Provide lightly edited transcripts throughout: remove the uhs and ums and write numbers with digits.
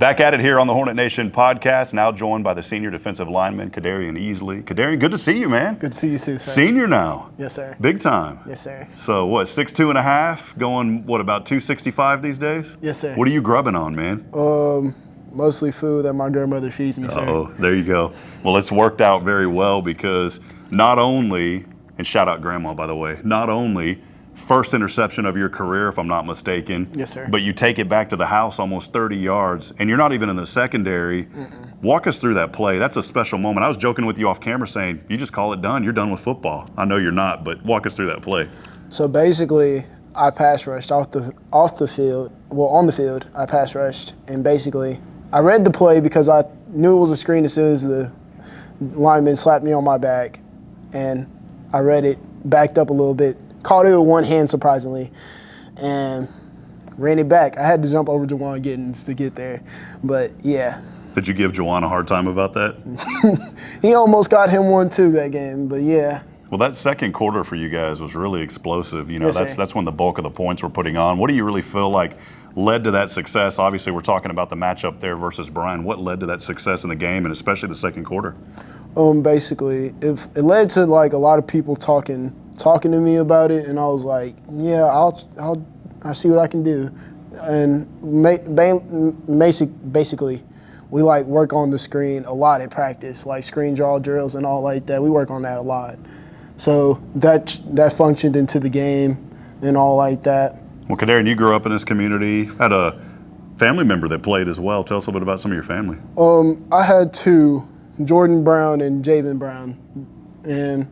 Back at it here on the Hornet Nation Podcast, now joined by the senior defensive lineman, Kedarian Easley. Kedarian, good to see you, man. Good to see you too, sir. Senior now. Yes, sir. Big time. Yes, sir. So what, 6'2 and a half, going, what, about 265 these days? Yes, sir. What are you grubbing on, man? Mostly food that my grandmother feeds me, sir. Oh, there you go. Well, it's worked out very well because not only, and shout out Grandma, by the way, not only first interception of your career, if I'm not mistaken. Yes, sir. But you take it back to the house almost 30 yards, and you're not even in the secondary. Walk us through that play. That's a special moment. I was joking with you off camera saying, you just call it done. You're done with football. I know you're not, but walk us through that play. So basically, I pass rushed off the field. Well, on the field, I pass rushed, and basically, I read the play because I knew it was a screen as soon as the lineman slapped me on my back, and I read it, backed up a little bit, caught it with one hand, surprisingly, and ran it back. I had to jump over Jawan Giddens to get there, but yeah. Did you give Jawan a hard time about that? He almost got him one too that game, but yeah. Well, that second quarter for you guys was really explosive. You know, Yes, that's when the bulk of the points were putting on. What do you really feel like led to that success? Obviously, we're talking about the matchup there versus Bryan. What led to that success in the game, and especially the second quarter? Basically, it led to like a lot of people talking to me about it, and I was like, yeah, I'll see what I can do. And basically, we like work on the screen a lot at practice, like screen draw drills and all like that. We work on that a lot. So that functioned into the game and all like that. Well, Kedarian, you grew up in this community, had a family member that played as well. Tell us a little bit about some of your family. I had two, Jordan Brown and Javen Brown, and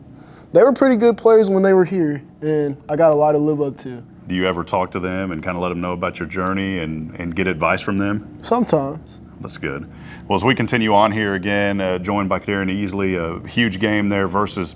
they were pretty good players when they were here, and I got a lot to live up to. Do you ever talk to them and kind of let them know about your journey and get advice from them? Sometimes. That's good. Well, as we continue on here again, joined by Kedarian Easley, a huge game there versus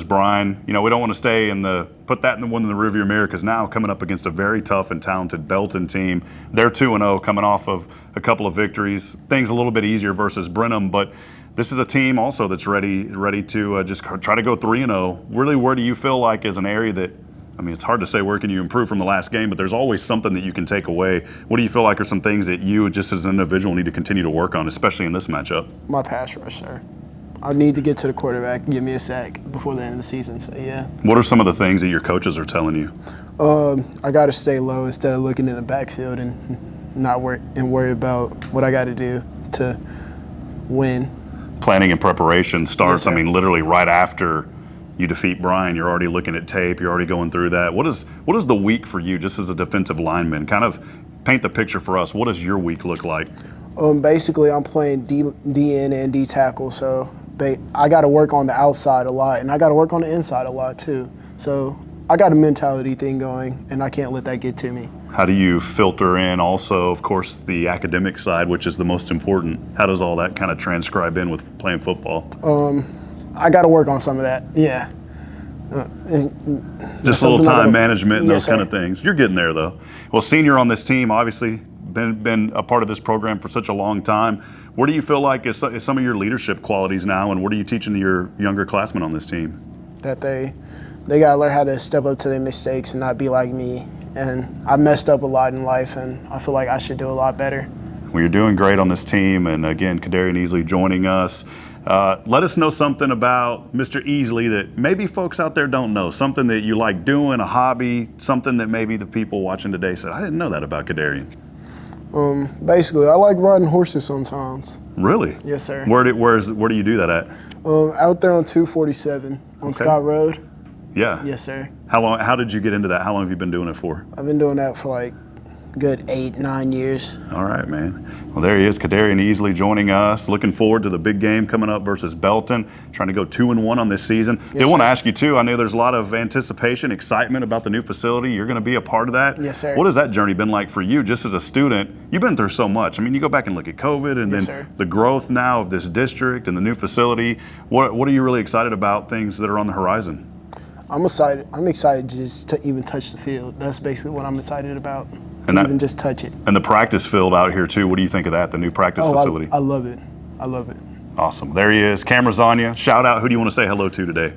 Bryan. You know, we don't want to put that in the rearview mirror, because now coming up against a very tough and talented Belton team. They're 2-0 coming off of a couple of victories. Things a little bit easier versus Brenham, but this is a team also that's ready to just try to go 3-0. Really, where do you feel like is an area that, I mean, it's hard to say where can you improve from the last game, but there's always something that you can take away. What do you feel like are some things that you, just as an individual, need to continue to work on, especially in this matchup? My pass rush, sir. I need to get to the quarterback and give me a sack before the end of the season, so yeah. What are some of the things that your coaches are telling you? I got to stay low instead of looking in the backfield and not worry about what I got to do to win. Planning and preparation starts, Yes, I mean, literally right after you defeat Bryan. You're already looking at tape. You're already going through that. What is the week for you, just as a defensive lineman? Kind of paint the picture for us. What does your week look like? Basically, I'm playing DN and D tackle, so I got to work on the outside a lot, and I got to work on the inside a lot too. So I got a mentality thing going, and I can't let that get to me. How do you filter in also, of course, the academic side, which is the most important? How does all that kind of transcribe in with playing football? I got to work on some of that, yeah. Just a little time management and Yes, those kind sir. of things. You're getting there, though. Well, senior on this team, obviously been a part of this program for such a long time. Where do you feel like is some of your leadership qualities now, and what are you teaching to your younger classmen on this team? That they got to learn how to step up to their mistakes and not be like me. And I messed up a lot in life, and I feel like I should do a lot better. Well, you're doing great on this team, and again, Kedarian Easley joining us. Let us know something about Mr. Easley that maybe folks out there don't know, something that you like doing, a hobby, something that maybe the people watching today said, I didn't know that about Kedarian. Basically, I like riding horses sometimes. Really? Yes, sir. Where do you do that at? Out there on 247 on Scott Road. Yeah. Yes, sir. How did you get into that? How long have you been doing it for? I've been doing that for like good 8-9 years. All right, man. Well, there he is, Kedarian Easley joining us. Looking forward to the big game coming up versus Belton. Trying to go 2-1 on this season. Yes, I want to sir. ask you too. I know there's a lot of anticipation, excitement about the new facility. You're going to be a part of that. Yes, sir. What has that journey been like for you, just as a student? You've been through so much. I mean, you go back and look at COVID, and Yes, then sir. the growth now of this district and the new facility. What are you really excited about? Things that are on the horizon. I'm excited. I'm excited just to even touch the field. That's basically what I'm excited about. And Even just touch it. And the practice field out here too. What do you think of that? The new practice facility. I love it. I love it. Awesome. There he is. Camera's on you. Shout out. Who do you want to say hello to today?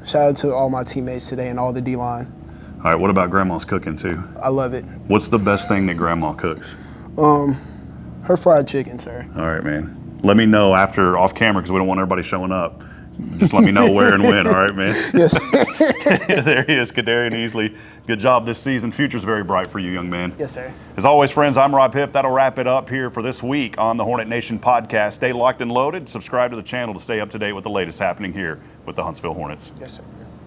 Shout out to all my teammates today and all the D-line. All right. What about Grandma's cooking too? I love it. What's the best thing that Grandma cooks? Her fried chicken, sir. All right, man. Let me know after off camera because we don't want everybody showing up. Just let me know where and when, all right, man? Yes. There he is, Kedarian Easley. Good job this season. Future's very bright for you, young man. Yes, sir. As always, friends, I'm Rob Hipp. That'll wrap it up here for this week on the Hornet Nation Podcast. Stay locked and loaded. Subscribe to the channel to stay up to date with the latest happening here with the Huntsville Hornets. Yes, sir.